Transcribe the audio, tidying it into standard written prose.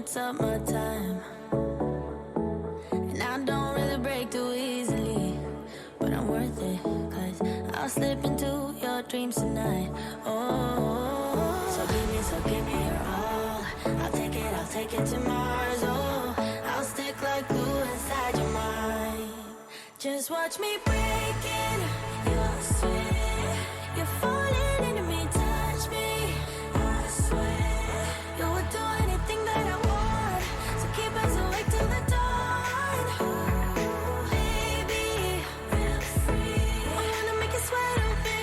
limits of my time. And I don't really break too easily, but I'm worth it, 'cause I'll slip into your dreams tonight. Oh, so give me your all. I'll take it to Mars. Oh, I'll stick like glue inside your mind. Just watch me break it. You'll swear you're falling into me. Touch me, I swear you would do anything that I want. So keep us awake till the dawn. Ooh, baby, real free. I wanna make you sweat on me.